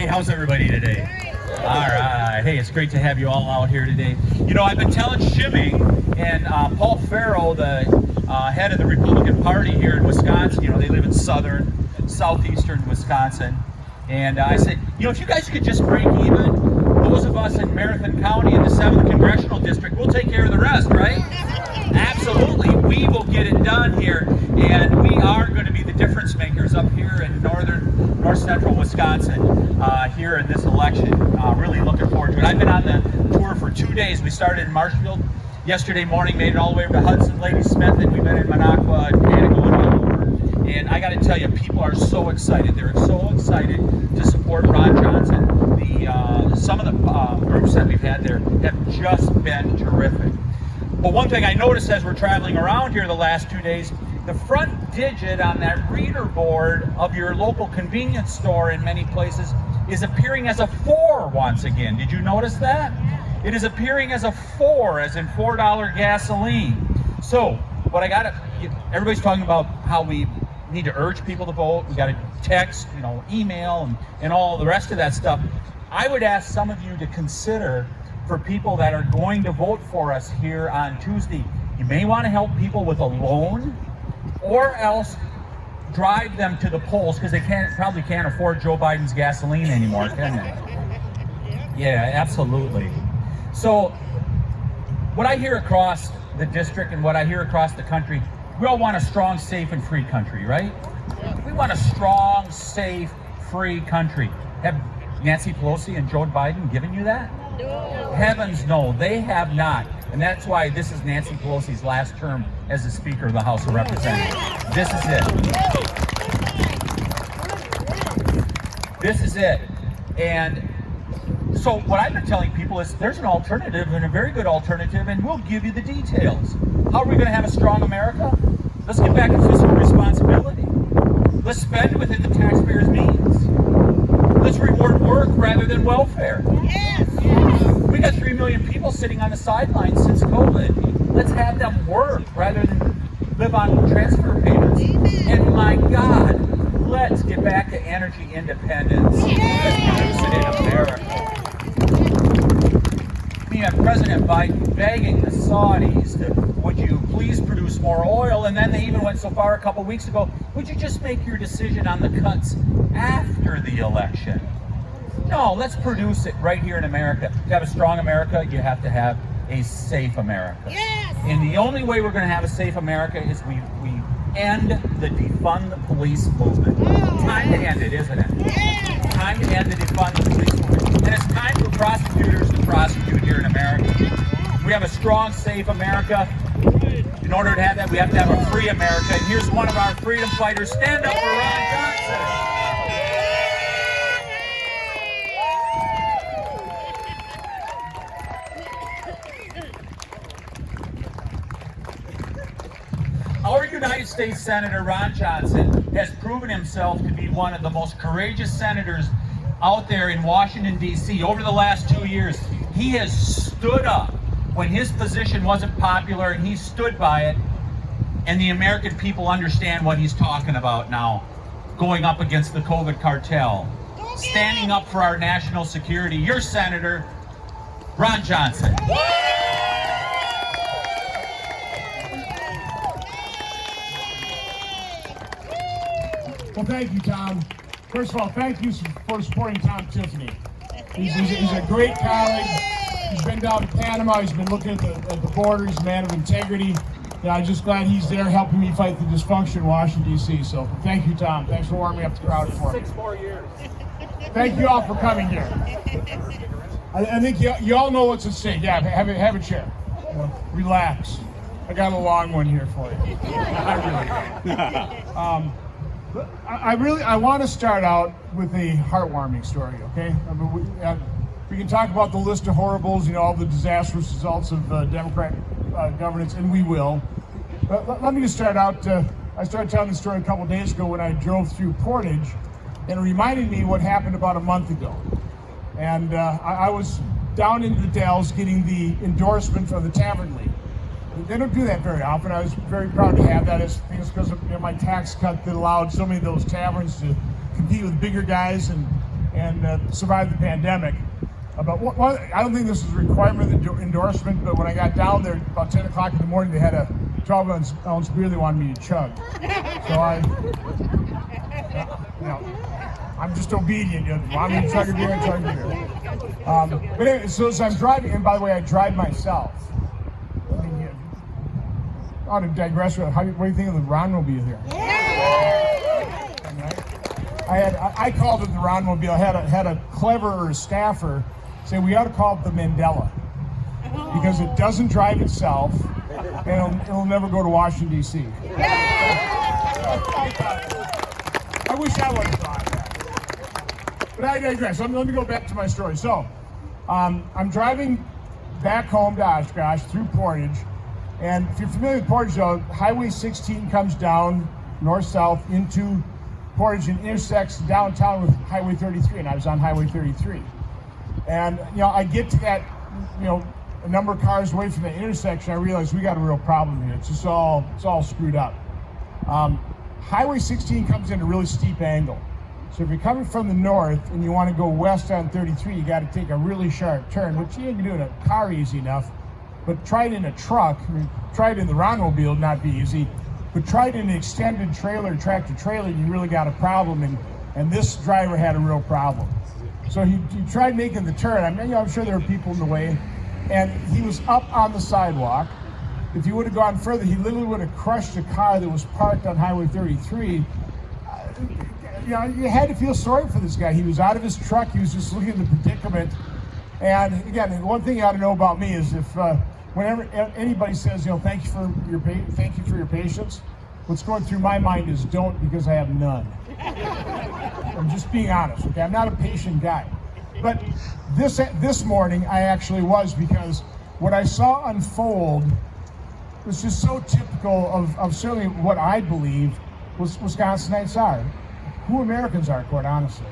Hey, how's everybody today? All right. Hey, it's great to have you all out here today. You know, I've been telling Shimming and Paul Farrow, the head of the Republican Party here in Wisconsin, you know, they live in southeastern Wisconsin. And I said, you know, if you guys could just break even, those of us in Marathon County in the 7th Congressional District, we'll take care of the rest, right? Absolutely. We will get it done here. And we are going to be the difference makers up here in north central Wisconsin here in this election. Really looking forward to it. I've been on the tour for 2 days. We started in Marshfield yesterday morning, made it all the way over to Hudson, Lady Smith, and we've been in Minocqua and Panago and all over. And I got to tell you, people are so excited. They're so excited to support Ron Johnson. Some of the groups that we've had there have just been terrific. But one thing I noticed as we're traveling around here the last 2 days, the front digit on that reader board of your local convenience store in many places is appearing as a 4 once again. Did you notice that? It is appearing as a 4, as in $4 gasoline. So, what I got to, everybody's talking about how we need to urge people to vote. We got to text, you know, email, and all the rest of that stuff. I would ask some of you to consider, for people that are going to vote for us here on Tuesday, you may want to help people with a loan, or else drive them to the polls, because they probably can't afford Joe Biden's gasoline anymore, can they? Yeah, absolutely. So what I hear across the district and what I hear across the country, we all want a strong, safe, and free country, right? We want a strong, safe, free country. Have Nancy Pelosi and Joe Biden given you that? No. Heavens no, they have not. And that's why this is Nancy Pelosi's last term as the Speaker of the House of Representatives. This is it. This is it. And so what I've been telling people is there's an alternative, and a very good alternative, and we'll give you the details. How are we going to have a strong America? Let's get back to fiscal responsibility. Let's spend within the taxpayers' means. Let's reward work rather than welfare. Yes. We got 3 million people sitting on the sidelines since COVID. Let's have them work rather than live on transfer payments. And my God, let's get back to energy independence. Let's produce it in America. We have President Biden begging the Saudis to, would you please produce more oil? And then they even went so far a couple weeks ago, would you just make your decision on the cuts after the election? No, let's produce it right here in America. To have a strong America, you have to have a safe America. Yes. And the only way we're going to have a safe America is we end the defund the police movement. Time to end it, isn't it? Yes. Time to end the defund the police movement. And it's time for prosecutors to prosecute here in America. We have a strong, safe America. In order to have that, we have to have a free America. And here's one of our freedom fighters. Stand up for Ron Johnson. Our United States Senator Ron Johnson has proven himself to be one of the most courageous senators out there in Washington, D.C. Over the last 2 years, he has stood up when his position wasn't popular, and he stood by it, and the American people understand what he's talking about now, going up against the COVID cartel, standing up for our national security. Your Senator, Ron Johnson. Well, thank you, Tom. First of all, thank you for supporting Tom Tiffany. He's a great colleague. He's been down to Panama. He's been looking at the border. He's a man of integrity. Yeah, I'm just glad he's there helping me fight the dysfunction in Washington, D.C. So thank you, Tom. Thanks for warming up the crowd for me. 6 more years. Thank you all for coming here. I think you all know what's at stake. Yeah, have a chair. Relax. I got a long one here for you. I really I want to start out with a heartwarming story, okay? I mean, we can talk about the list of horribles, you know, all the disastrous results of Democrat governance, and we will. But let me just start out. I started telling the story a couple days ago when I drove through Portage, and it reminded me what happened about a month ago. And I was down in the Dells getting the endorsement for the Tavern League. They don't do that very often. I was very proud to have that. I think it's because of my tax cut that allowed so many of those taverns to compete with bigger guys. And and survived the pandemic. But I don't think this is a requirement of the endorsement, but when I got down there about 10 o'clock in the morning, they had a 12-ounce beer they wanted me to chug. So I'm just obedient. You want me to chug a beer and chug a beer. But anyway, so as I'm driving, and by the way, I drive myself. I mean, I ought to digress. What do you think of the Ronmobile here? I called it the Ronmobile. I had a clever staffer say we ought to call it the Mandela because it doesn't drive itself and it'll never go to Washington, D.C. I wish I would have thought that. But I digress. Let me go back to my story. So I'm driving back home to Oshkosh through Portage. And if you're familiar with Portage, Highway 16 comes down north-south into Portage and intersects downtown with Highway 33, and I was on Highway 33. And, I get to that, a number of cars away from the intersection, I realize we got a real problem here. It's all screwed up. Highway 16 comes in a really steep angle. So if you're coming from the north and you want to go west on 33, you got to take a really sharp turn, which you can do in a car easy enough, but try it in a truck. Try it in the Ronmobile, not be easy. But try it in an extended trailer, tractor trailer, you really got a problem, and this driver had a real problem. So he tried making the turn. I'm sure there were people in the way, and he was up on the sidewalk. If he would have gone further, he literally would have crushed a car that was parked on Highway 33. You had to feel sorry for this guy. He was out of his truck. He was just looking at the predicament. And again, one thing you ought to know about me is if whenever anybody says, thank you for your patience, what's going through my mind is don't, because I have none. I'm just being honest, okay? I'm not a patient guy. But this morning I actually was, because what I saw unfold was just so typical of certainly what I believe Wisconsinites are, who Americans are, quite honestly.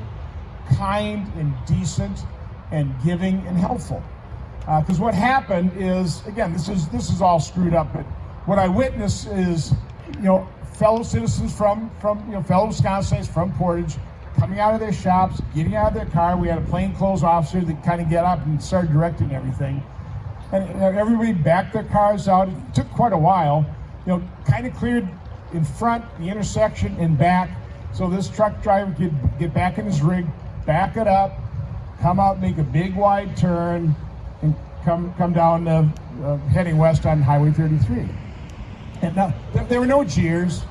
Kind and decent and giving and helpful. Because what happened is, again, this is all screwed up, but what I witnessed is, fellow citizens from fellow Wisconsinites from Portage coming out of their shops, getting out of their car. We had a plainclothes officer that kind of get up and started directing everything. And everybody backed their cars out. It took quite a while, kind of cleared in front, the intersection, and back. So this truck driver could get back in his rig, back it up, come out, make a big wide turn, and come down heading west on Highway 33. And now there were no jeers,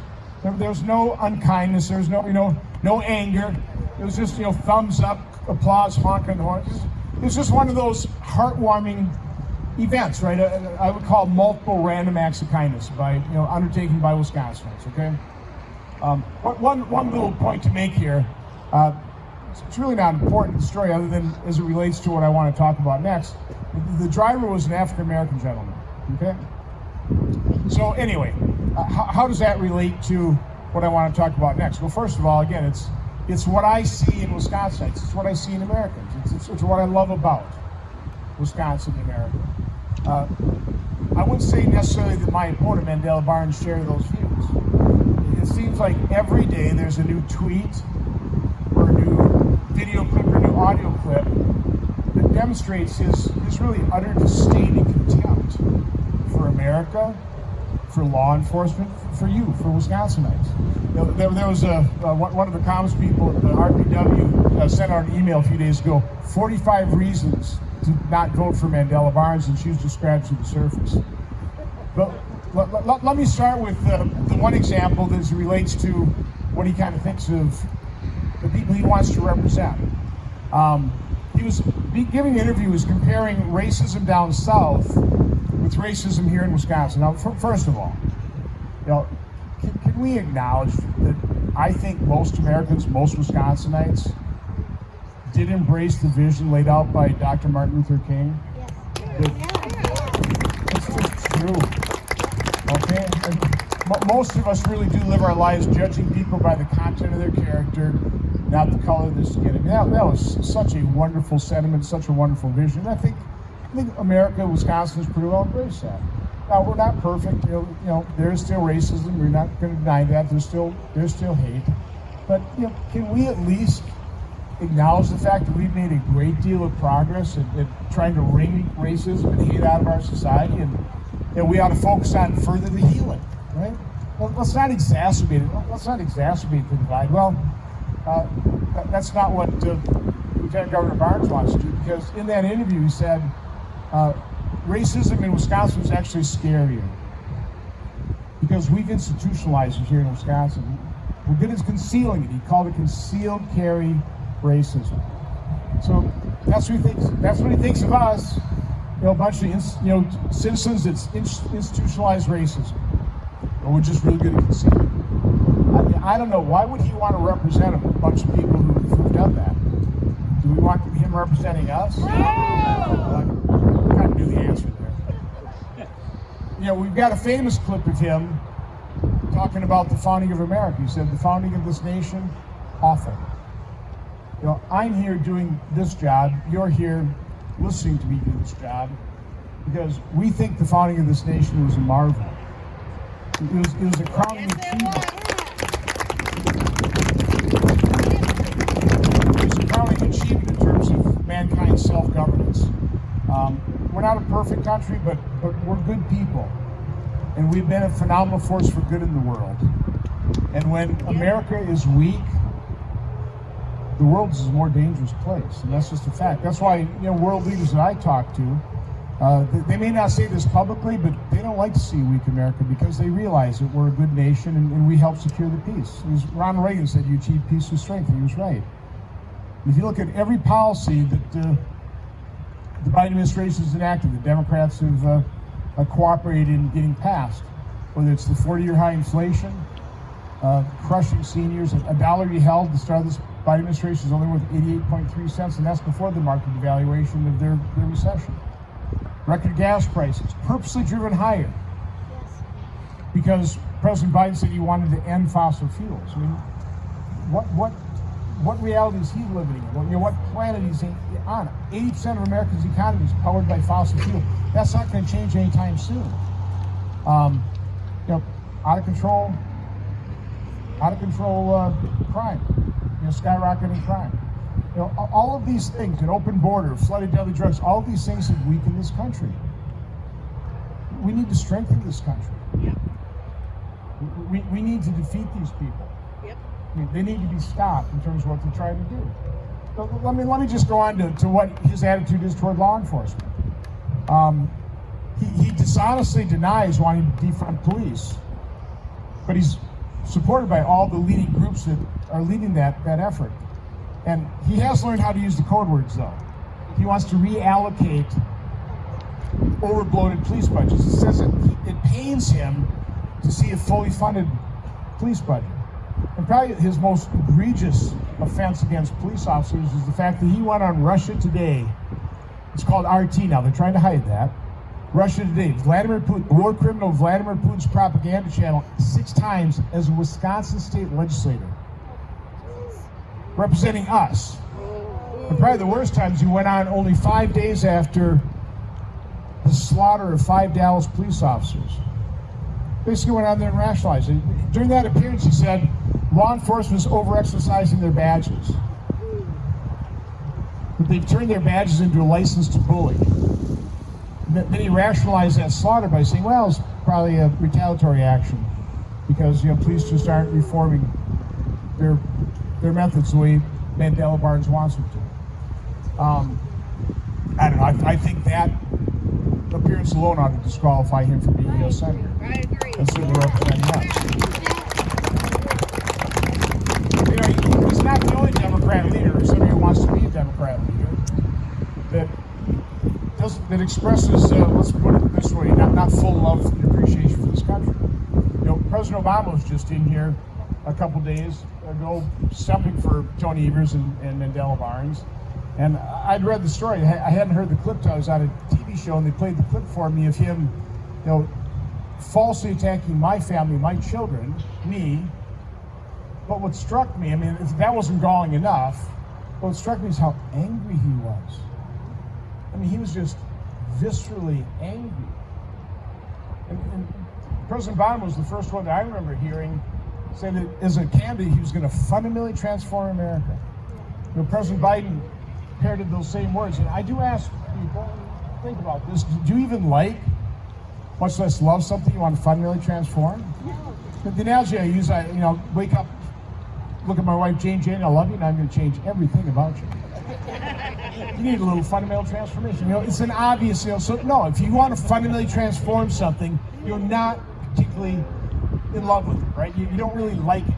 there was no unkindness, there was no anger. It was just thumbs up, applause, honking the horn. It was just one of those heartwarming events, right? I would call multiple random acts of kindness undertaken by Wisconsinites. Okay. One little point to make here. It's really not important to the story other than as it relates to what I want to talk about next. The driver was an African-American gentleman, okay? So anyway, how does that relate to what I want to talk about next? Well, first of all, again, it's what I see in Wisconsinites. It's what I see in Americans. It's what I love about Wisconsin and America. I wouldn't say necessarily that my opponent, Mandela Barnes, share those views. It seems like every day there's a new tweet or a new video clip or a new audio clip that demonstrates his really utter disdain and contempt for America, for law enforcement, for you, for Wisconsinites. There was one of the comms people at the RPW sent out an email a few days ago, 45 reasons to not vote for Mandela Barnes, and she was just scratching the surface. But let me start with the one example that relates to what he kind of thinks of the people he wants to represent. He was giving an interview, he was comparing racism down south with racism here in Wisconsin. Now, first of all, can we acknowledge that I think most Americans, most Wisconsinites, did embrace the vision laid out by Dr. Martin Luther King? It's just true. Okay? And most of us really do live our lives judging people by the content of their character, not the color of their skin. That was such a wonderful sentiment, such a wonderful vision. I think America, Wisconsin has pretty well embraced that. Now, we're not perfect. There's still racism. We're not going to deny that. There's still hate. But can we at least acknowledge the fact that we've made a great deal of progress at trying to wring racism and hate out of our society, and we ought to focus on further the healing, right? Well, let's not exacerbate it. Let's not exacerbate the divide. Well, that's not what Lieutenant Governor Barnes wants to do, because in that interview he said racism in Wisconsin is actually scarier because we've institutionalized it here in Wisconsin. We're good at concealing it. He called it concealed carry racism. So that's what he thinks of us. A bunch of citizens that's institutionalized racism, or we're just really good at concealing. I don't know. Why would he want to represent a bunch of people who've done that? Do we want him representing us? No! I kind of knew the answer there. We've got a famous clip of him talking about the founding of America. He said, the founding of this nation, awful. I'm here doing this job. You're here listening to me do this job because we think the founding of this nation was a marvel. It was a crowning achievement. It was a crowning achievement in terms of mankind's self-governance. We're not a perfect country, but we're good people. And we've been a phenomenal force for good in the world. And when America is weak, the world is a more dangerous place, and that's just a fact. That's why, world leaders that I talk to, they may not say this publicly, but they don't like to see a weak America because they realize that we're a good nation and we help secure the peace. Ronald Reagan said, "You achieve peace with strength," and he was right. If you look at every policy that the Biden administration has enacted, the Democrats have cooperated in getting passed, whether it's the 40-year high inflation, crushing seniors, $1 you held at the start of this Biden administration is only worth 88.3 cents, and that's before the market devaluation of their recession. Record gas prices, purposely driven higher, because President Biden said he wanted to end fossil fuels. I mean, what reality is he living in? What planet is he on? 80% of America's economy is powered by fossil fuel. That's not going to change anytime soon. Out of control crime. Skyrocketing crime. All of these things, an open border, flooded deadly drugs, all of these things have weakened this country. We need to strengthen this country. Yep. We need to defeat these people. Yep. They need to be stopped in terms of what they're trying to do. So let me just go on to what his attitude is toward law enforcement. He dishonestly denies wanting to defund police, but he's supported by all the leading groups that are leading that effort. And he has learned how to use the code words, though. He wants to reallocate overbloated police budgets. He says that it pains him to see a fully funded police budget. And probably his most egregious offense against police officers is the fact that he went on Russia Today. It's called RT now. They're trying to hide that. Russia Today, Vladimir Putin, war criminal Vladimir Putin's propaganda channel, 6 times as a Wisconsin state legislator, representing us. And probably the worst times, he went on only 5 days after the slaughter of 5 Dallas police officers. Basically went on there and rationalized it. During that appearance, he said, law enforcement is over-exercising their badges. But they've turned their badges into a license to bully. Then he rationalized that slaughter by saying, well, it's probably a retaliatory action because police just aren't reforming their methods the way Mandela Barnes wants them to. I don't know. I think that appearance alone ought to disqualify him from being a senator. I agree. And certainly representing us. He's not the only Democrat leader, or somebody who wants to be a Democrat leader, that expresses, let's put it this way, not full love and appreciation for this country. President Obama was just in here a couple days ago stumping for Tony Evers and Mandela Barnes. And I'd read the story. I hadn't heard the clip till I was on a TV show, and they played the clip for me of him, falsely attacking my family, my children, me. But what struck me, if that wasn't galling enough, what struck me is how angry he was. He was just viscerally angry. And President Biden was the first one that I remember hearing say that as a candidate, he was going to fundamentally transform America. President Biden parroted those same words. And I do ask people, think about this, do you even like, much less love something you want to fundamentally transform? The analogy I use, wake up, look at my wife, Jane, I love you, and I'm going to change everything about you. You need a little fundamental transformation. It's an obvious, so no, if you want to fundamentally transform something, you're not particularly in love with it, right? You don't really like it,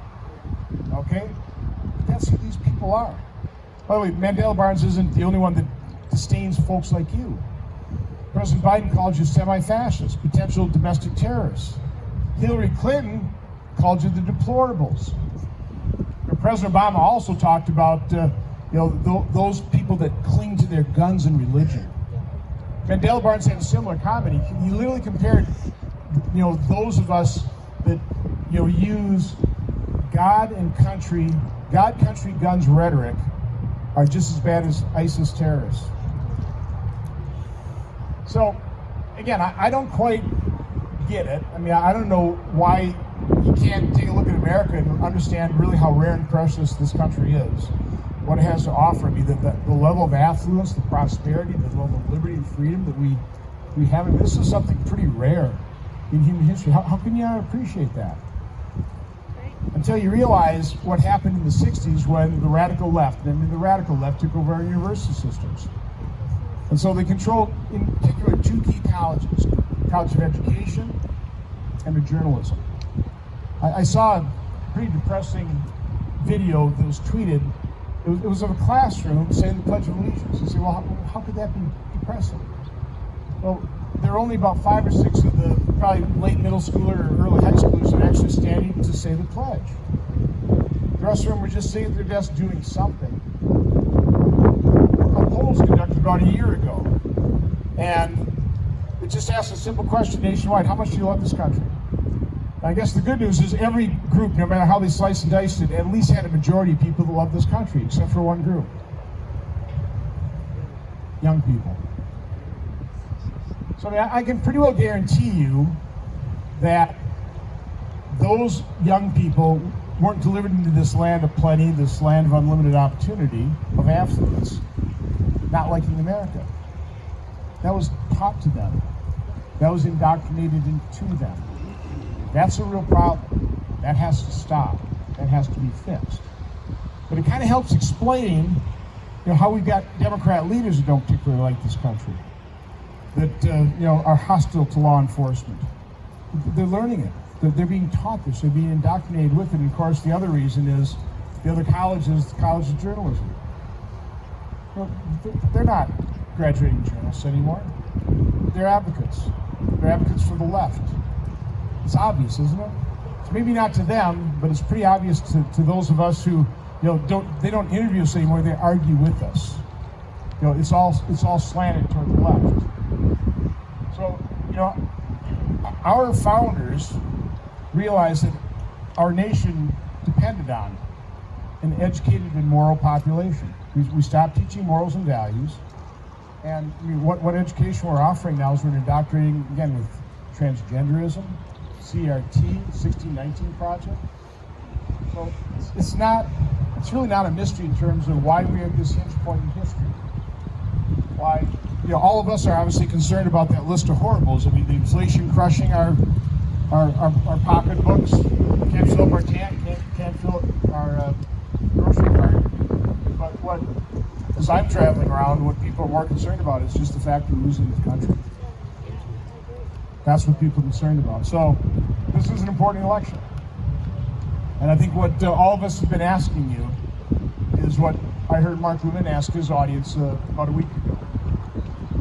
okay? But that's who these people are. By the way, Mandela Barnes isn't the only one that disdains folks like you. President Biden called you semi-fascists, potential domestic terrorists. Hillary Clinton called you the deplorables. And President Obama also talked about those people that cling to their guns and religion. Mandela Barnes had a similar comment. He literally compared those of us that use God, country, guns rhetoric are just as bad as ISIS terrorists. So, again, I don't quite get it. I mean, I don't know why you can't take a look at America and understand really how rare and precious this country is, what it has to offer. I mean, the level of affluence, the prosperity, the level of liberty and freedom that we have. I mean, this is something pretty rare in human history. How can you not appreciate that? Until you realize what happened in the 60s when the radical left took over our university systems. And so they controlled, in particular, two key colleges, College of Education and of Journalism. I saw a pretty depressing video that was tweeted. It was of a classroom saying the Pledge of Allegiance. You say, well, how could that be depressing? Well, there are only about 5 or 6 of the probably late middle schooler or early high schoolers that are actually standing to say the pledge. The rest of them were just sitting at their desk doing something. A poll was conducted about a year ago, and it just asked a simple question nationwide: how much do you love this country? I guess the good news is every group, no matter how they slice and dice it, at least had a majority of people that love this country, except for one group: young people. So I can pretty well guarantee you that those young people weren't delivered into this land of plenty, this land of unlimited opportunity, of affluence, not liking America. That was taught to them. That was indoctrinated into them. That's a real problem. That has to stop. That has to be fixed. But it kind of helps explain how we've got Democrat leaders who don't particularly like this country, that are hostile to law enforcement. They're learning it. They're being taught this. They're being indoctrinated with it. And of course, the other reason is the other college is the College of Journalism. They're not graduating journalists anymore. They're advocates. They're advocates for the left. It's obvious, isn't it? It's maybe not to them, but it's pretty obvious to those of us who they don't interview us anymore. They argue with us. It's all slanted toward the left. So, our founders realized that our nation depended on an educated and moral population. We stopped teaching morals and values, and what education we're offering now is we're indoctrinating, again, with transgenderism, CRT, 1619 Project. So it's really not a mystery in terms of why we're at this hinge point in history. Why, all of us are obviously concerned about that list of horribles. I mean, the inflation crushing our pocketbooks, can't fill up our tank, can't fill up our grocery cart. But as I'm traveling around, what people are more concerned about is just the fact that we're losing the country. That's what people are concerned about. So this is an important election. And I think what all of us have been asking you is what I heard Mark Levin ask his audience about a week ago.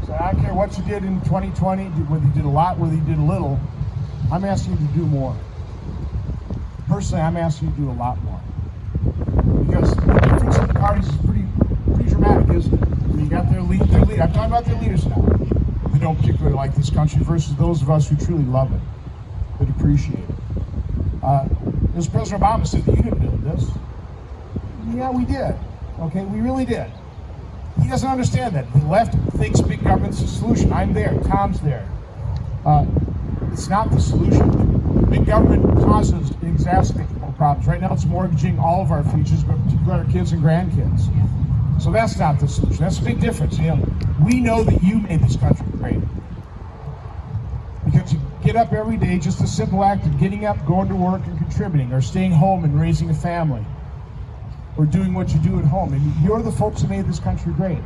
So I don't care what you did in 2020, whether you did a lot, whether you did a little, I'm asking you to do more. Personally, I'm asking you to do a lot more. Because the difference in the parties is pretty dramatic, isn't it? I mean, you got their lead. I'm talking about their leaders now. They don't particularly like this country versus those of us who truly love it, that appreciate it. As President Obama said, you didn't build this. Yeah, we did. Okay, we really did. He doesn't understand that. The left thinks big government's the solution. I'm there. Tom's there. It's not the solution. Big government causes and exacerbates problems. Right now, it's mortgaging all of our futures, but particularly our kids and grandkids. So that's not the solution. That's a big difference. We know that you made this country great. Because you get up every day, just a simple act of getting up, going to work and contributing, or staying home and raising a family, or doing what you do at home. And you're the folks who made this country great.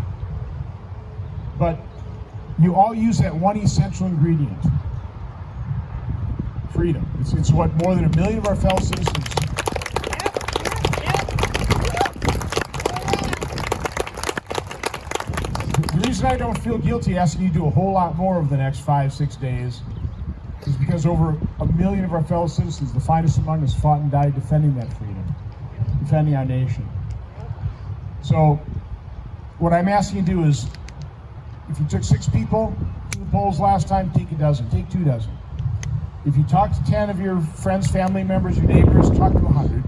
But you all use that one essential ingredient: freedom. It's what more than 1 million of our fellow citizens. The reason I don't feel guilty asking you to do a whole lot more over the next 5-6 days is because over 1 million of our fellow citizens, the finest among us, fought and died defending that freedom, defending our nation. So what I'm asking you to do is, if you took 6 people to the polls last time, take a dozen, take 2 dozen. If you talk to 10 of your friends, family members, your neighbors, talk to 100.